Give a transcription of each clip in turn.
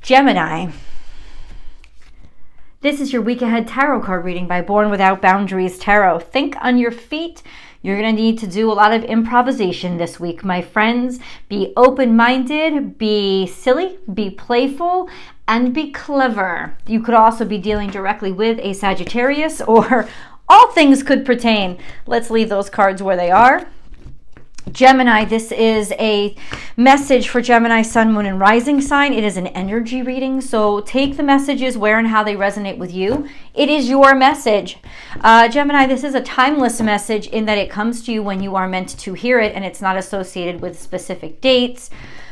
Gemini, this is your week ahead tarot card reading by Born Without Boundaries Tarot. Think on your feet. You're going to need to do a lot of improvisation this week, my friends. Be open-minded, be silly, be playful, and be clever. You could also be dealing directly with a Sagittarius, or all things could pertain. Let's leave those cards where they are. Gemini, this is a message for Gemini, Sun, Moon, and Rising sign. It is an energy reading, so take the messages where and how they resonate with you. It is your message. Gemini, this is a timeless message in that it comes to you when you are meant to hear it, and it's not associated with specific dates.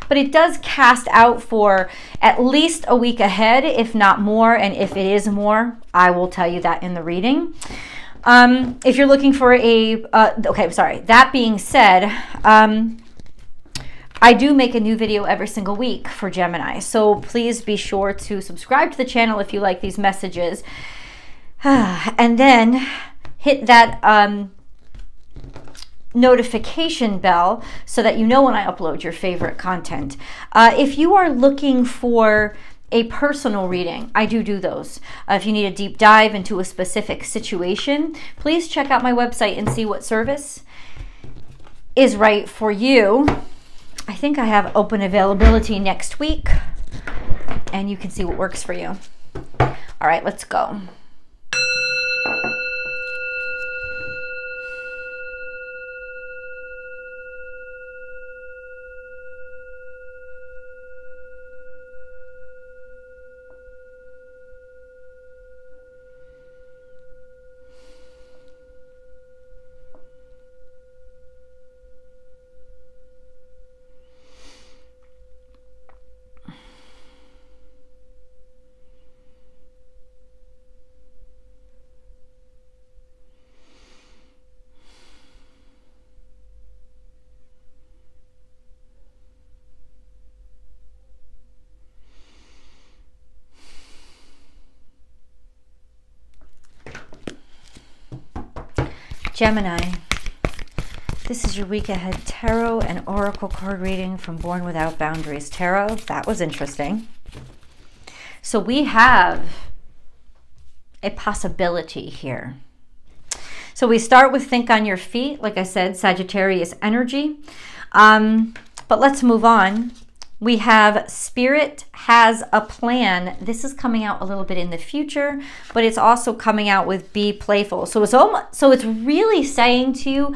But it does cast out for at least a week ahead, if not more, and if it is more, I will tell you that in the reading. If you're looking for a, okay, sorry. That being said, I do make a new video every single week for Gemini. So please be sure to subscribe to the channel if you like these messages. And then hit that notification bell so that you know when I upload your favorite content. If you are looking for a personal reading, I do those. If you need a deep dive into a specific situation, please check out my website and see what service is right for you. I think I have open availability next week, and you can see what works for you. All right, let's go. Gemini, this is your week ahead tarot and oracle card reading from Born Without Boundaries Tarot. That was interesting. So we have a possibility here. So we start with think on your feet. Like I said, Sagittarius energy. But let's move on. We have Spirit has a plan. This is coming out a little bit in the future, but it's also coming out with be playful. So it's really saying to you,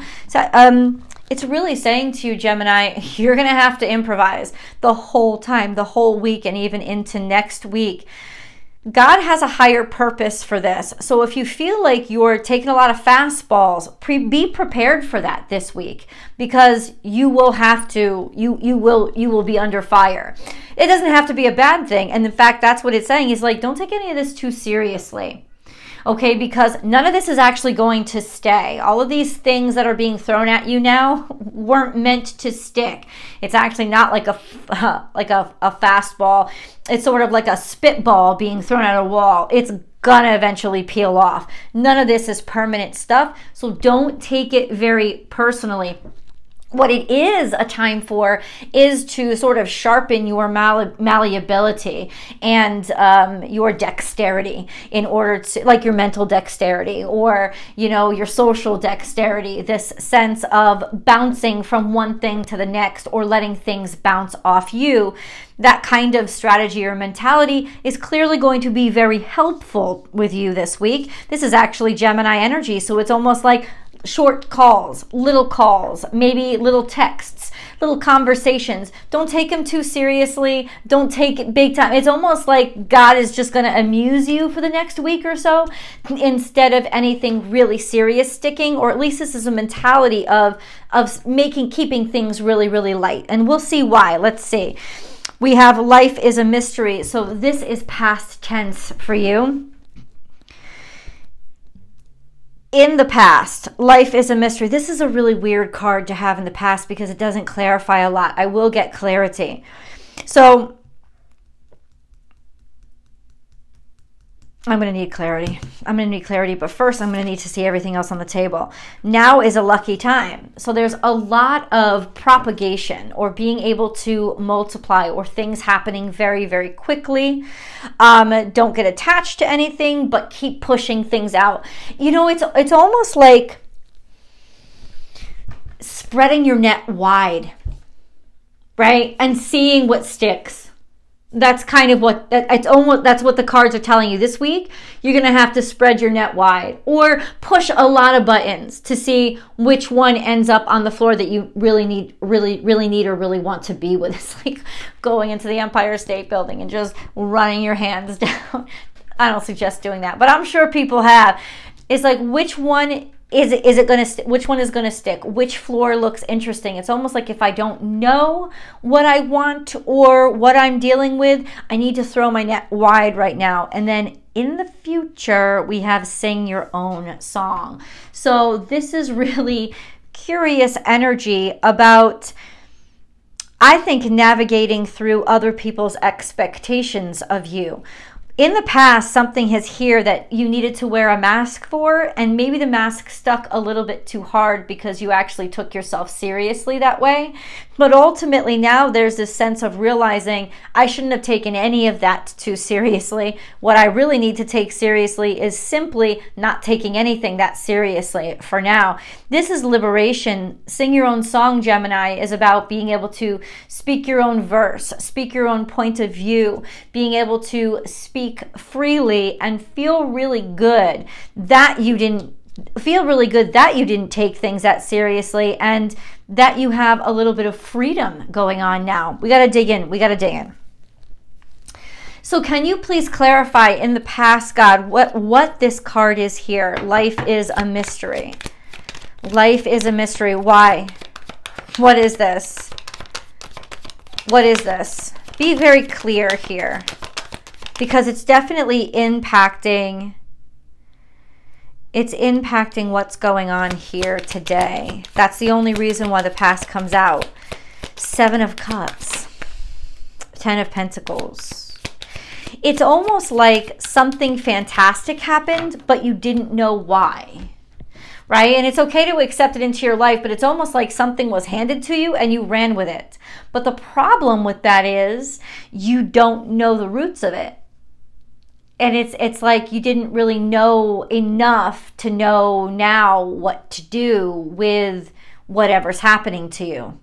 Gemini, you're gonna have to improvise the whole time, the whole week, and even into next week. God has a higher purpose for this. So if you feel like you're taking a lot of fastballs, be prepared for that this week, because you will have to, you will be under fire. It doesn't have to be a bad thing. And in fact, that's what it's saying is like, don't take any of this too seriously. Okay, because none of this is actually going to stay. All of these things that are being thrown at you now weren't meant to stick. It's actually not like a fastball. It's sort of like a spitball being thrown at a wall. It's gonna eventually peel off. None of this is permanent stuff, so don't take it very personally. What it is a time for is to sort of sharpen your malleability and your dexterity in order to, like your mental dexterity or, you know, your social dexterity, this sense of bouncing from one thing to the next or letting things bounce off you. That kind of strategy or mentality is clearly going to be very helpful with you this week. This is actually Gemini energy, so it's almost like short calls, maybe little texts, little conversations. Don't take them too seriously. Don't take it big time. It's almost like God is just going to amuse you for the next week or so instead of anything really serious sticking, or at least this is a mentality of keeping things really, really light. And we'll see why. Let's see. We have life is a mystery. So this is past tense for you. In the past, life is a mystery. This is a really weird card to have in the past because it doesn't clarify a lot. I will get clarity. So I'm going to need clarity. I'm going to need clarity, but first I'm going to need to see everything else on the table. Now is a lucky time. So there's a lot of propagation or being able to multiply or things happening very, very quickly. Don't get attached to anything, but keep pushing things out. You know, it's almost like spreading your net wide, right? And seeing what sticks. That's kind of what that's what the cards are telling you this week. You're going to have to spread your net wide or push a lot of buttons to see which one ends up on the floor that you really need or really want to be with. It's like going into the Empire State Building and just running your hands down. I don't suggest doing that, but I'm sure people have. It's like, which one is it going to which one is going to stick? Which floor looks interesting? It's almost like if I don't know what I want or what I'm dealing with, I need to throw my net wide right now. And then in the future, we have sing your own song. So this is really curious energy about, I think, navigating through other people's expectations of you. In the past, something has here that you needed to wear a mask for, and maybe the mask stuck a little bit too hard because you actually took yourself seriously that way. But ultimately now there's this sense of realizing I shouldn't have taken any of that too seriously. What I really need to take seriously is simply not taking anything that seriously for now. This is liberation. Sing your own song, Gemini, is about being able to speak your own verse, speak your own point of view, being able to speak freely and feel really good that you didn't take things that seriously and that you have a little bit of freedom going on now. We got to dig in. We got to dig in. So can you please clarify in the past, God, what this card is here? Life is a mystery. Life is a mystery. Why? What is this? What is this? Be very clear here, because it's definitely impacting. It's impacting what's going on here today. That's the only reason why the past comes out. 7 of Cups, 10 of Pentacles. It's almost like something fantastic happened, but you didn't know why, right? And it's okay to accept it into your life, but it's almost like something was handed to you and you ran with it. But the problem with that is you don't know the roots of it. And it's like you didn't really know enough to know now what to do with whatever's happening to you.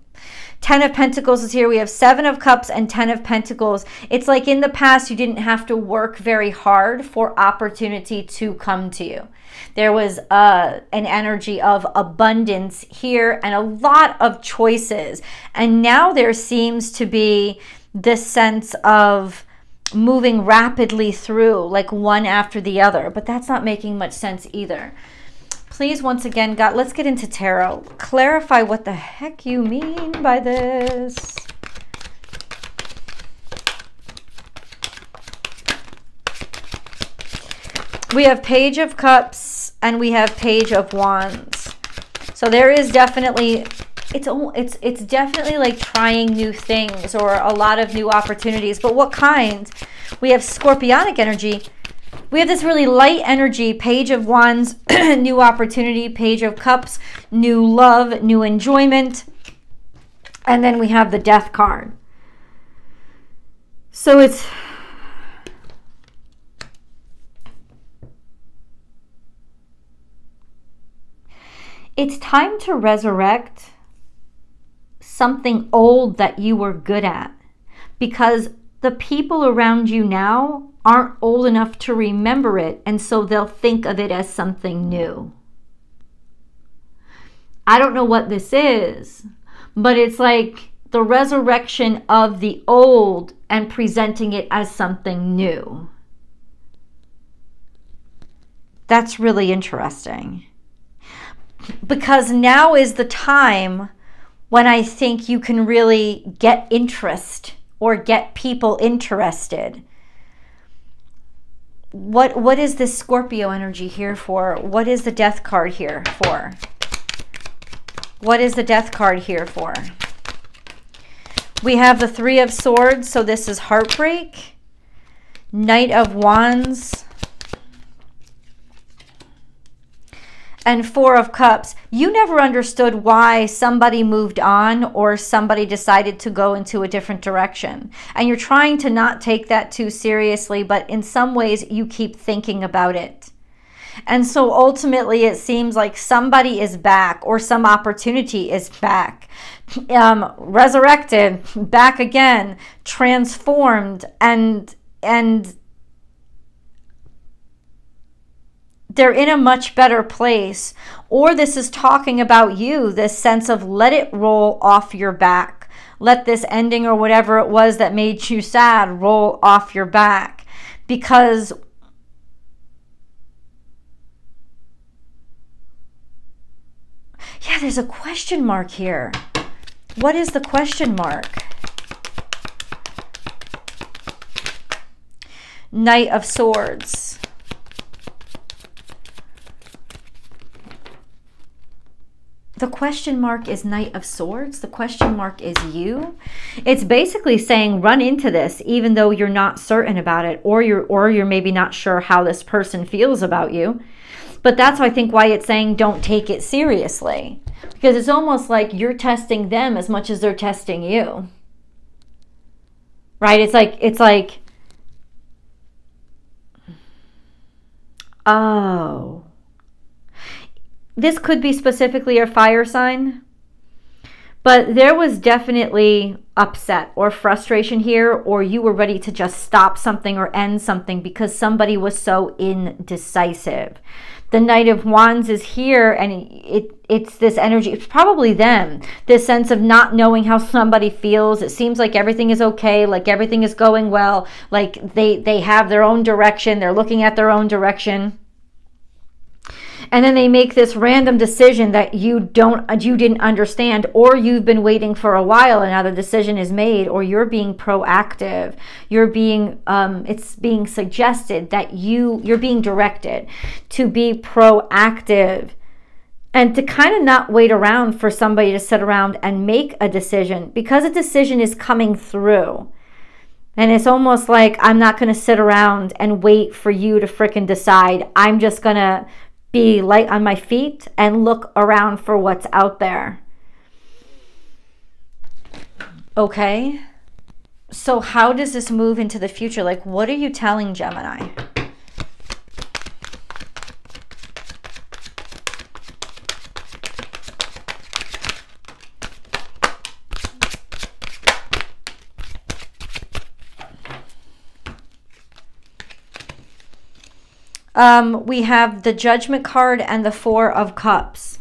10 of Pentacles is here. We have 7 of Cups and 10 of Pentacles. It's like in the past you didn't have to work very hard for opportunity to come to you. There was an energy of abundance here and a lot of choices. And now there seems to be this sense of moving rapidly through, like one after the other, but that's not making much sense either. Please, once again, God, let's get into tarot. Clarify what the heck you mean by this. We have Page of Cups and we have Page of Wands. So there is definitely, it's definitely like trying new things or a lot of new opportunities. But what kind? We have Scorpionic energy. We have this really light energy, Page of Wands, new opportunity, Page of Cups, new love, new enjoyment. And then we have the Death card. So it's time to resurrect something old that you were good at, because the people around you now aren't old enough to remember it, and so they'll think of it as something new. I don't know what this is, but it's like the resurrection of the old and presenting it as something new. That's really interesting. Because now is the time when I think you can really get interest or get people interested. What is this Scorpio energy here for? What is the Death card here for? What is the Death card here for? We have the 3 of Swords, so this is heartbreak. Knight of Wands. and Four of Cups, you never understood why somebody moved on or somebody decided to go into a different direction. And you're trying to not take that too seriously, but in some ways you keep thinking about it. And so ultimately it seems like somebody is back, or some opportunity is back, resurrected, back again, transformed, and they're in a much better place. Or this is talking about you, this sense of let it roll off your back. Let this ending or whatever it was that made you sad roll off your back. Because yeah, there's a question mark here. What is the question mark? Knight of Swords. The question mark is Knight of Swords. The question mark is you. It's basically saying run into this even though you're not certain about it, or you're maybe not sure how this person feels about you. But that's, I think, why it's saying don't take it seriously. Because it's almost like you're testing them as much as they're testing you. Right? It's like, oh. This could be specifically a fire sign. But there was definitely upset or frustration here, or you were ready to just stop something or end something because somebody was so indecisive. The Knight of Wands is here, and it's this energy. It's probably them. This sense of not knowing how somebody feels. It seems like everything is okay, like everything is going well, like they have their own direction. They're looking at their own direction. And then they make this random decision that you didn't understand, or you've been waiting for a while and now the decision is made, or you're being proactive. You're being, it's being suggested that you're being directed to be proactive and to kind of not wait around for somebody to sit around and make a decision, because a decision is coming through. And it's almost like, I'm not going to sit around and wait for you to frickin' decide. I'm just going to be light on my feet and look around for what's out there. Okay, so how does this move into the future? Like, what are you telling Gemini? We have the Judgment card and the Four of Cups.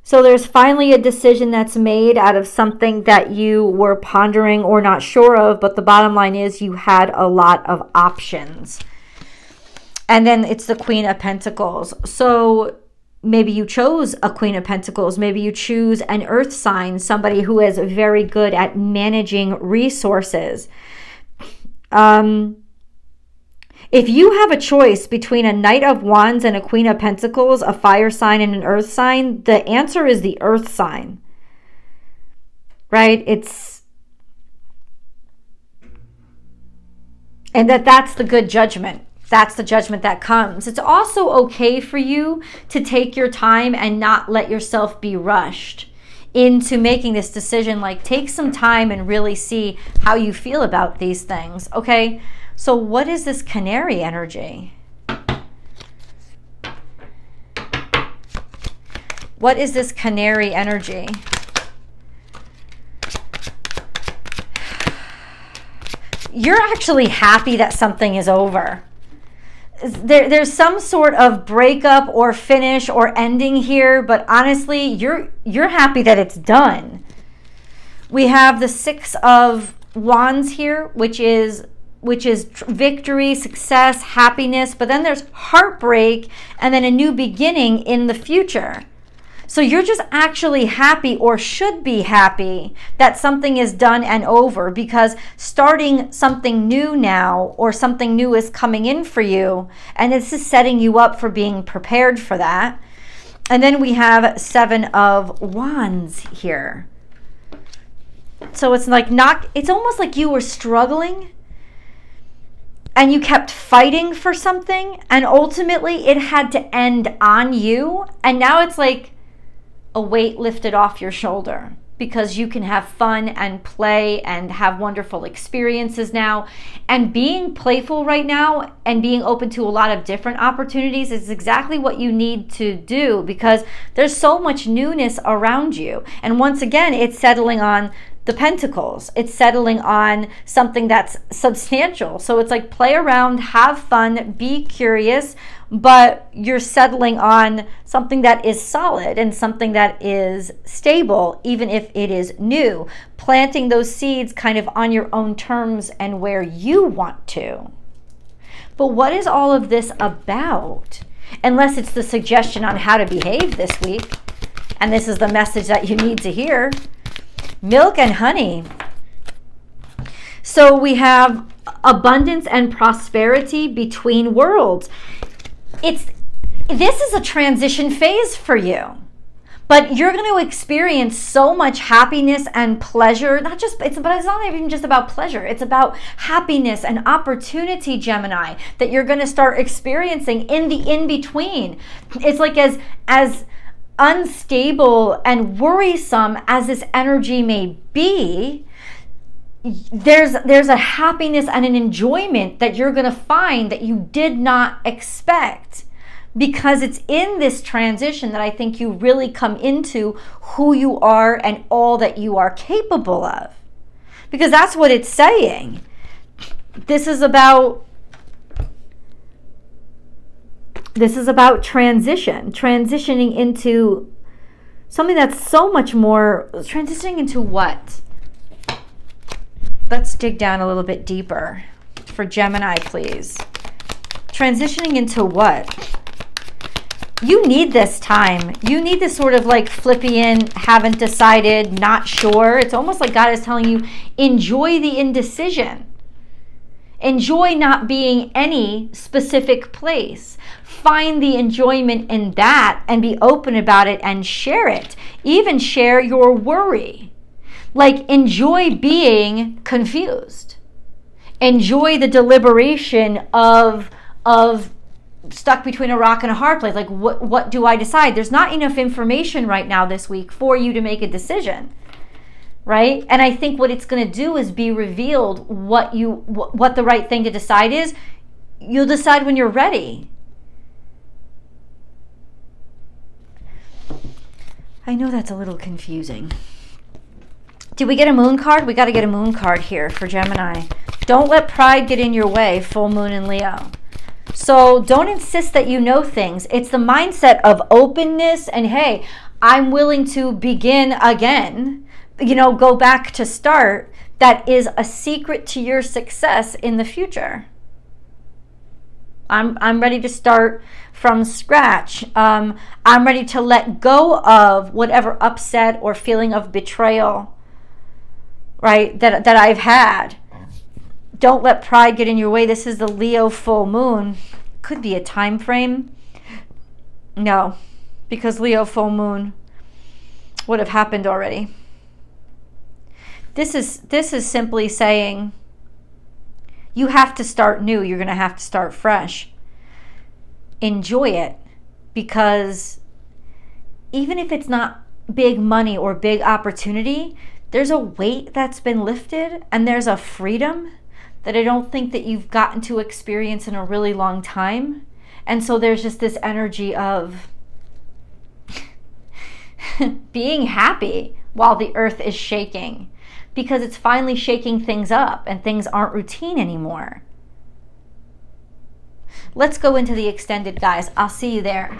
So there's finally a decision that's made out of something that you were pondering or not sure of, but the bottom line is you had a lot of options. And then it's the Queen of Pentacles. So maybe you chose a Queen of Pentacles. Maybe you choose an earth sign, somebody who is very good at managing resources. If you have a choice between a Knight of Wands and a Queen of Pentacles, a fire sign and an earth sign, the answer is the earth sign. Right? And that's the good judgment. That's the judgment that comes. It's also okay for you to take your time and not let yourself be rushed into making this decision. Like, take some time and really see how you feel about these things. Okay? So what is this Canary energy? What is this Canary energy? You're actually happy that something is over. There's some sort of breakup or finish or ending here, but honestly, you're happy that it's done. We have the Six of Wands here, which is victory, success, happiness, but then there's heartbreak and then a new beginning in the future. So you're just actually happy, or should be happy, that something is done and over, because starting something new now, or something new is coming in for you, and this is setting you up for being prepared for that. And then we have Seven of Wands here. So it's like it's almost like you were struggling, and you kept fighting for something, and ultimately it had to end on you, and now it's like a weight lifted off your shoulder, because you can have fun and play and have wonderful experiences now. And being playful right now and being open to a lot of different opportunities is exactly what you need to do, because there's so much newness around you. And once again, it's settling on the pentacles. It's settling on something that's substantial. So it's like, play around, have fun, be curious, but you're settling on something that is solid and something that is stable, even if it is new. Planting those seeds kind of on your own terms and where you want to. But what is all of this about? Unless it's the suggestion on how to behave this week, and this is the message that you need to hear. Milk and honey. So we have abundance and prosperity between worlds. This is a transition phase for you, but you're going to experience so much happiness and pleasure. But it's not even just about pleasure. It's about happiness and opportunity, Gemini, that you're going to start experiencing in the in-between. It's like as unstable and worrisome as this energy may be, there's a happiness and an enjoyment that you're going to find that you did not expect, because it's in this transition that I think you really come into who you are and all that you are capable of, because that's what it's saying. This is about transitioning into something that's so much more. Transitioning into what? Let's dig down a little bit deeper for Gemini, please. Transitioning into what? You need this time. You need this sort of like flippy in, haven't decided, not sure. It's almost like God is telling you, enjoy the indecision. Enjoy not being any specific place. Find the enjoyment in that and be open about it and share it. Even share your worry. Like, enjoy being confused. Enjoy the deliberation of stuck between a rock and a hard place. Like, what do I decide? There's not enough information right now this week for you to make a decision, right? And I think what it's going to do is be revealed what the right thing to decide is. You'll decide when you're ready. I know that's a little confusing. Did we get a moon card? We got to get a moon card here for Gemini. Don't let pride get in your way, full moon in Leo. So don't insist that you know things. It's the mindset of openness and, hey, I'm willing to begin again, go back to start. That is a secret to your success in the future. I'm ready to start from scratch. I'm ready to let go of whatever upset or feeling of betrayal, right, that I've had. Don't let pride get in your way. This is the Leo full moon. Could be a time frame. No, because Leo full moon would have happened already. This is simply saying you have to start new. You're going to have to start fresh. Enjoy it, because even if it's not big money or big opportunity, there's a weight that's been lifted, and there's a freedom that I don't think that you've gotten to experience in a really long time. And so there's just this energy of being happy while the earth is shaking, because it's finally shaking things up and things aren't routine anymore. Let's go into the extended, guys. I'll see you there.